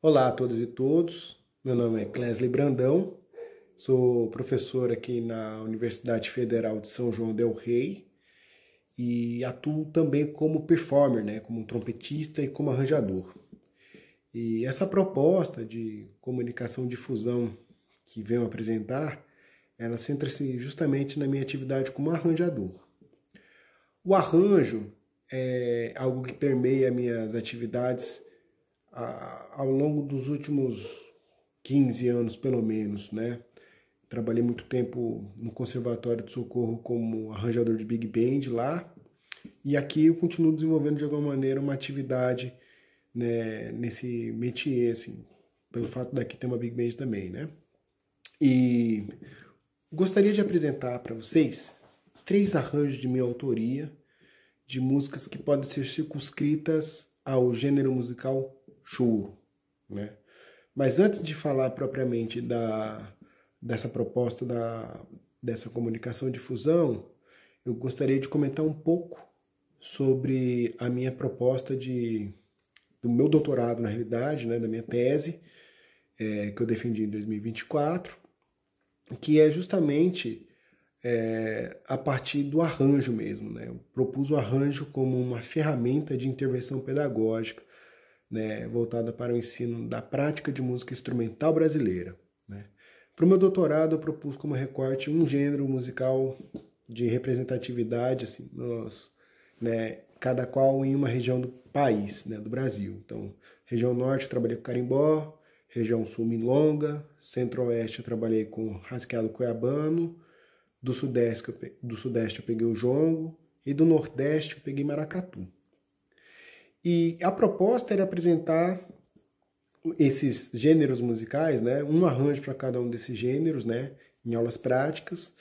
Olá a todas e todos, meu nome é Clesley Brandão, sou professor aqui na Universidade Federal de São João del Rei e atuo também como performer, né, como um trompetista e como arranjador. E essa proposta de comunicação e difusão que venho apresentar, ela centra-se justamente na minha atividade como arranjador. O arranjo é algo que permeia minhas atividades ao longo dos últimos 15 anos, pelo menos, né? Trabalhei muito tempo no Conservatório de Socorro como arranjador de Big Band lá, e aqui eu continuo desenvolvendo de alguma maneira uma atividade, né, nesse métier, assim, pelo fato daqui ter uma Big Band também, né? E gostaria de apresentar para vocês 3 arranjos de minha autoria, de músicas que podem ser circunscritas ao gênero musical choro, né? Mas antes de falar propriamente dessa proposta dessa comunicação e difusão, eu gostaria de comentar um pouco sobre a minha proposta do meu doutorado, na realidade, né, da minha tese, que eu defendi em 2024, que é justamente a partir do arranjo mesmo, né? Eu propus o arranjo como uma ferramenta de intervenção pedagógica, né, voltada para o ensino da prática de música instrumental brasileira, né? Para o meu doutorado, eu propus como recorte um gênero musical de representatividade, assim, né, cada qual em uma região do país, né, do Brasil. Então, região norte eu trabalhei com carimbó, região sul milonga, centro-oeste eu trabalhei com rasqueado cuiabano, do sudeste eu peguei o jongo e do nordeste eu peguei maracatu. E a proposta era apresentar esses gêneros musicais, né, um arranjo para cada um desses gêneros, né, em aulas práticas,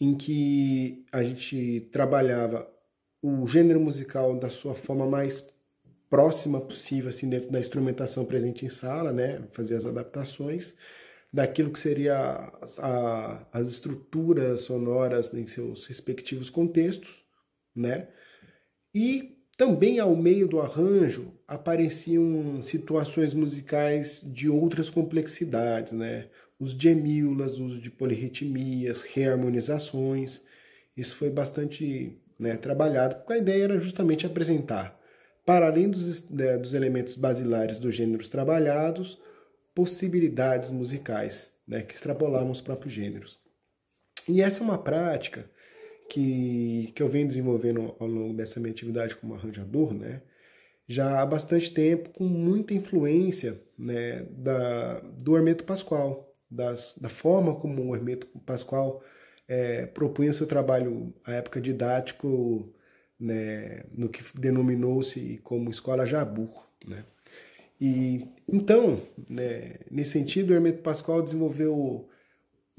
em que a gente trabalhava o gênero musical da sua forma mais próxima possível, assim, dentro da instrumentação presente em sala, né, fazer as adaptações daquilo que seria as estruturas sonoras em seus respectivos contextos, né, e também ao meio do arranjo apareciam situações musicais de outras complexidades, né? Uso de hemíolas, uso de polirritmias, reharmonizações. Isso foi bastante, né, trabalhado, porque a ideia era justamente apresentar, para além dos elementos basilares dos gêneros trabalhados, possibilidades musicais, né, que extrapolavam os próprios gêneros. E essa é uma prática que eu venho desenvolvendo ao longo dessa minha atividade como arranjador, né, já há bastante tempo, com muita influência, né, do Hermeto Pascoal, da forma como o Hermeto Pascoal propunha o seu trabalho à época didático, né, no que denominou-se como Escola Jabur, né. E então, né, nesse sentido, o Hermeto Pascoal desenvolveu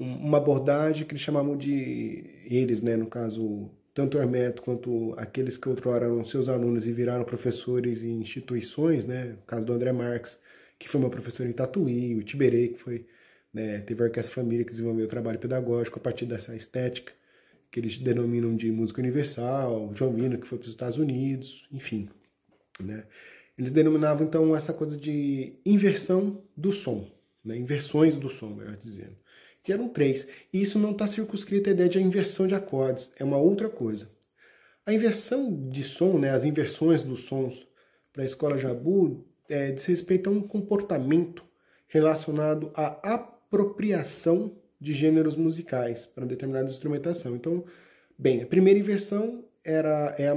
uma abordagem que eles chamavam eles, né, no caso, tanto o Hermeto quanto aqueles que outrora eram seus alunos e viraram professores em instituições, né, no caso do André Marques, que foi meu professor em Tatuí, o Tiberê, que foi, né, teve a Orquestra Família, que desenvolveu o trabalho pedagógico a partir dessa estética que eles denominam de música universal, o João Vino, que foi para os Estados Unidos, enfim, né. Eles denominavam, então, essa coisa de inversão do som, né, inversões do som, melhor dizendo, que eram 3. E isso não está circunscrito à ideia de inversão de acordes, é uma outra coisa. A inversão de som, né, as inversões dos sons para a escola Jabu, diz respeito a um comportamento relacionado à apropriação de gêneros musicais para determinada instrumentação. Então, bem, a primeira inversão é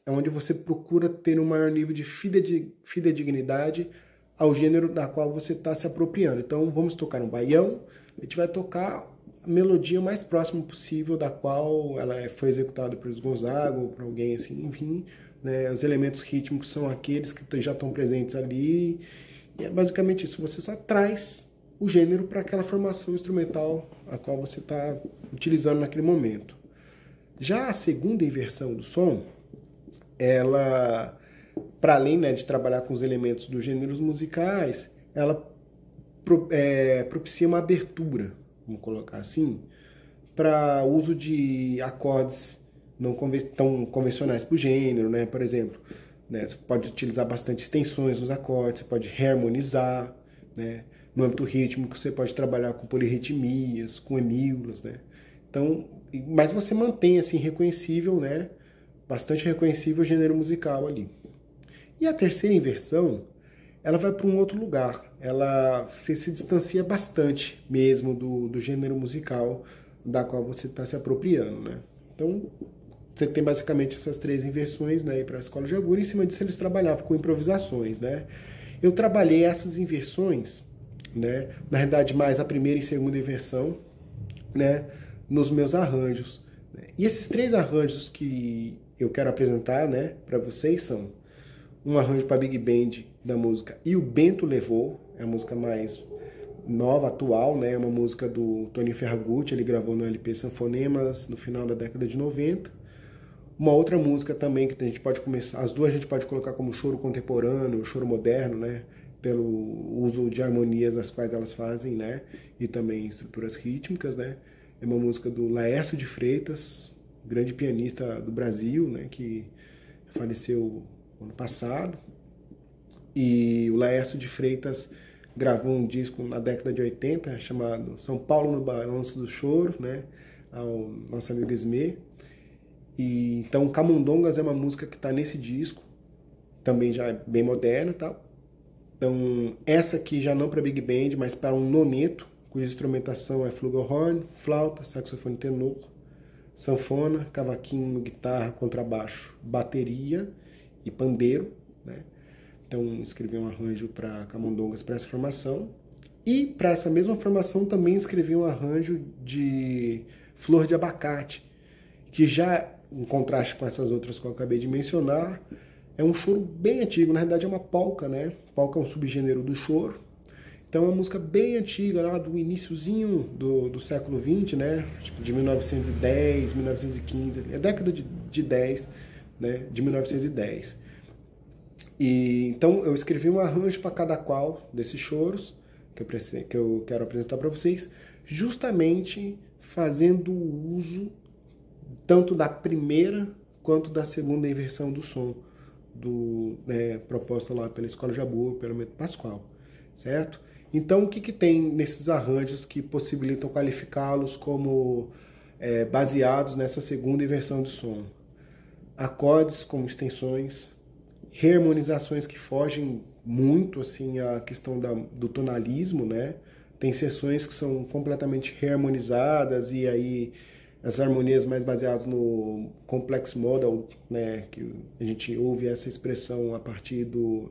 onde você procura ter um maior nível de fidedignidade ao gênero da qual você está se apropriando. Então, vamos tocar um baião, a gente vai tocar a melodia mais próxima possível da qual ela foi executada por Gonzaga ou por alguém assim, enfim, né, os elementos rítmicos são aqueles que já estão presentes ali, e é basicamente isso, você só traz o gênero para aquela formação instrumental a qual você está utilizando naquele momento. Já a segunda inversão do som, ela, para além, né, de trabalhar com os elementos dos gêneros musicais, ela propicia uma abertura, vamos colocar assim, para uso de acordes não tão convencionais para o gênero, né? Por exemplo, né, você pode utilizar bastante extensões nos acordes, você pode reharmonizar, né? No âmbito rítmico, você pode trabalhar com polirritmias, com hemíolas, né? Então, mas você mantém, assim, reconhecível, né? Bastante reconhecível o gênero musical ali. E a terceira inversão, ela vai para um outro lugar. Você se distancia bastante mesmo do gênero musical da qual você está se apropriando, né? Então, você tem basicamente essas três inversões, né, para a escola de Agudo. Em cima disso, eles trabalhavam com improvisações, né? Eu trabalhei essas inversões, né, na realidade mais a primeira e segunda inversão, né, nos meus arranjos. E esses três arranjos que eu quero apresentar, né, para vocês são um arranjo para Big Band da música E o Bento Levou, é a música mais nova, atual, né, é uma música do Toninho Ferragutti, ele gravou no LP Sanfonemas no final da década de 90. Uma outra música também que a gente pode começar, as duas a gente pode colocar como choro contemporâneo, choro moderno, né, pelo uso de harmonias as quais elas fazem, né, e também estruturas rítmicas, né. É uma música do Laércio de Freitas, grande pianista do Brasil, né, que faleceu ano passado. E o Laércio de Freitas gravou um disco na década de 80 chamado São Paulo no Balanço do Choro, né, ao nosso amigo Esmê. E então Camundongas é uma música que está nesse disco, também já é bem moderna, tá? Então essa aqui já não para Big Band, mas para um noneto, cuja instrumentação é flugelhorn, flauta, saxofone tenor, sanfona, cavaquinho, guitarra, contrabaixo, bateria e pandeiro, né? Então escrevi um arranjo para Camundongas para essa formação. E para essa mesma formação também escrevi um arranjo de Flor de Abacate, que já, em contraste com essas outras que eu acabei de mencionar, é um choro bem antigo, na verdade é uma polca, né? Polca é um subgênero do choro. Então é uma música bem antiga, lá do iniciozinho do século XX, né? Tipo, de 1910, 1915, é década de 10, né? De 1910. E, então eu escrevi um arranjo para cada qual desses choros que eu quero apresentar para vocês, justamente fazendo uso tanto da primeira quanto da segunda inversão do som, proposta lá pela Escola de Abu, pelo método Pascoal, certo? Então, o que tem nesses arranjos que possibilitam qualificá-los como baseados nessa segunda inversão do som? Acordes como extensões, reharmonizações que fogem muito assim à questão do tonalismo, né? Tem seções que são completamente reharmonizadas e aí as harmonias mais baseadas no complex modal, né, que a gente ouve essa expressão a partir do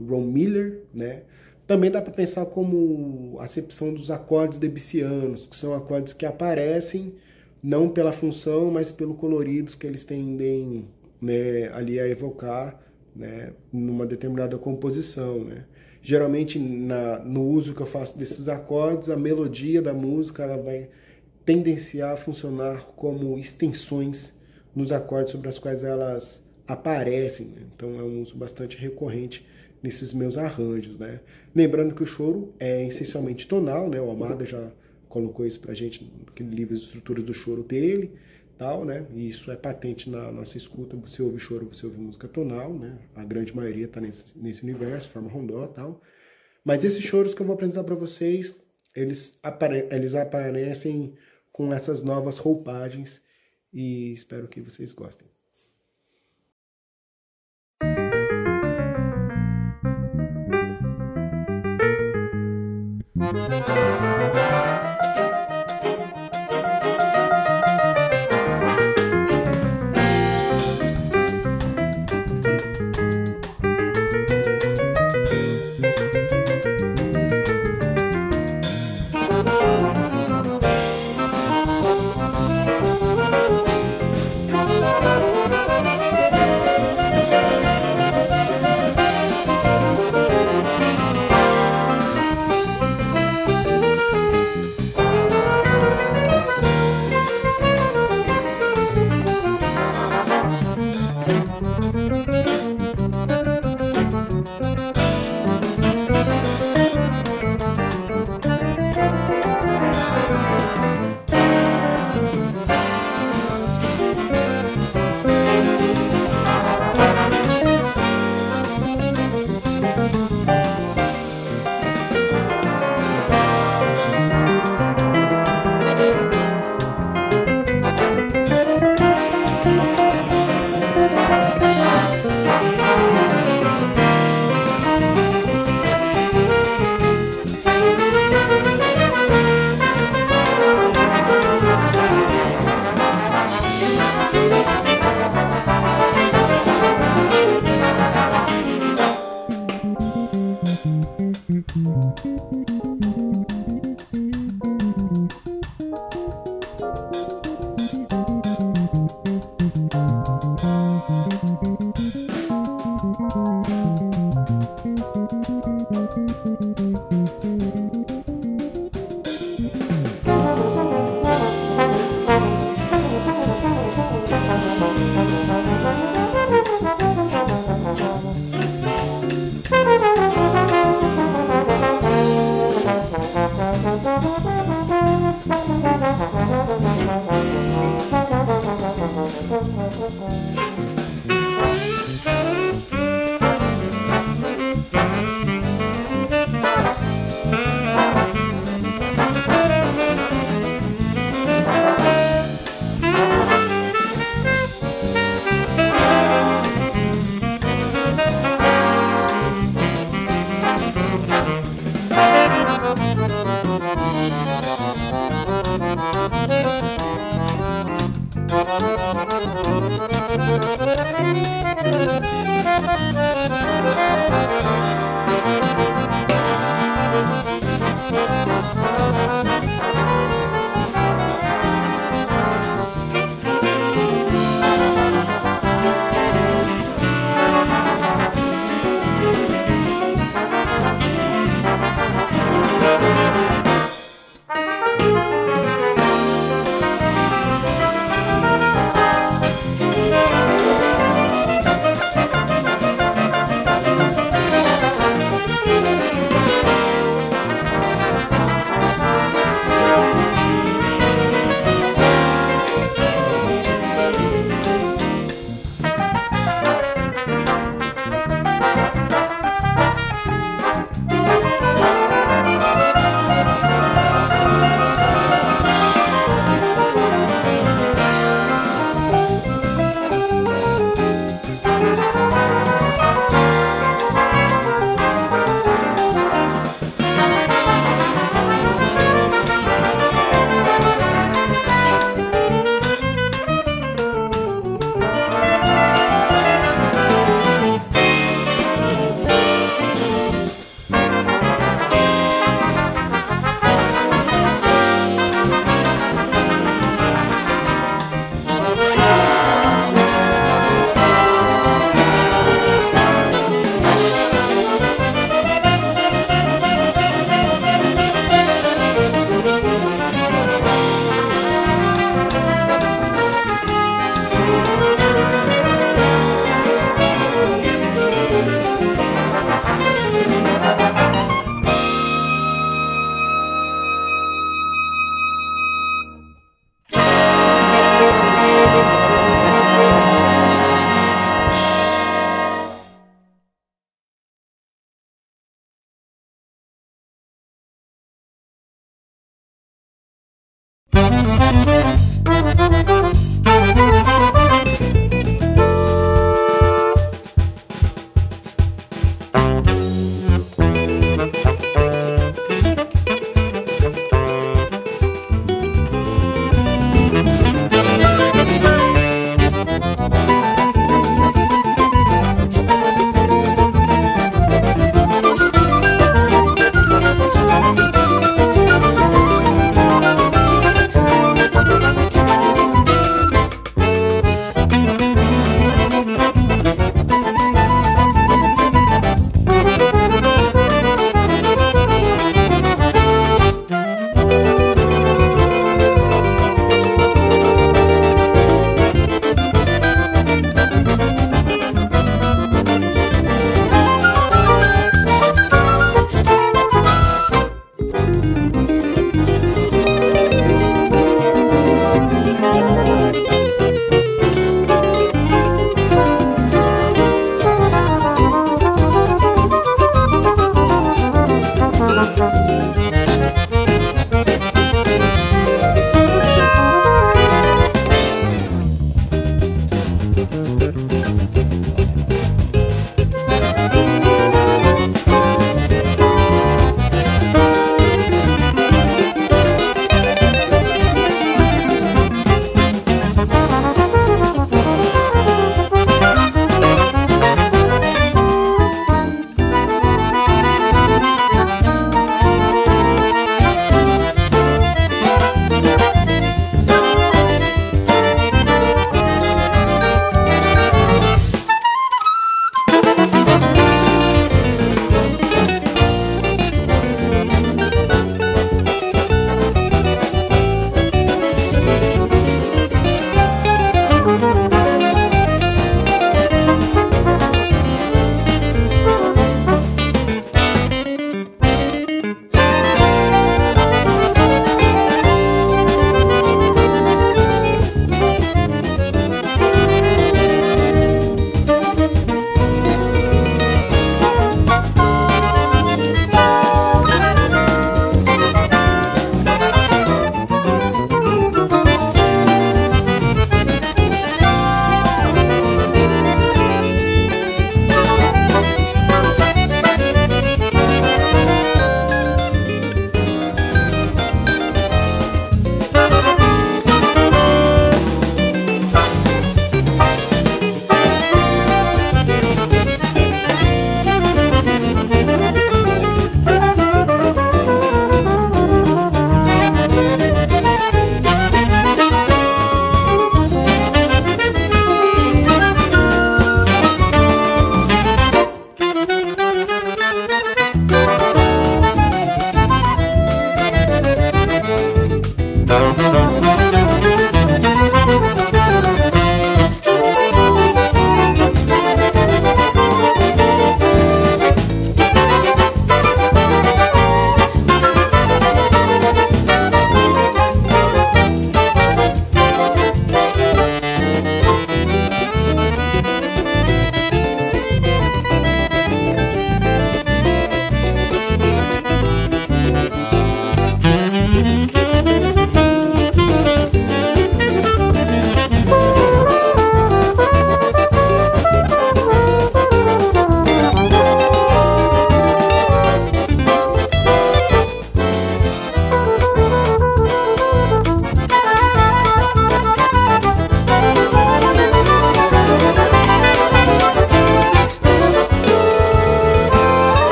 Ron Miller, né? Também dá para pensar como acepção dos acordes debussianos, que são acordes que aparecem não pela função, mas pelo coloridos que eles tendem, né, ali a evocar, né, numa determinada composição, né? Geralmente no uso que eu faço desses acordes, a melodia da música ela vai tendenciar a funcionar como extensões nos acordes sobre os quais elas aparecem, né? Então é um uso bastante recorrente nesses meus arranjos, né? Lembrando que o choro é essencialmente tonal, né? O Almada já colocou isso pra gente no livro de estruturas do choro dele, tal, né? E isso é patente na nossa escuta. Você ouve choro, você ouve música tonal, né? A grande maioria está nesse universo, forma rondó, tal. Mas esses choros que eu vou apresentar para vocês, eles aparecem com essas novas roupagens e espero que vocês gostem.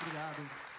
Obrigado.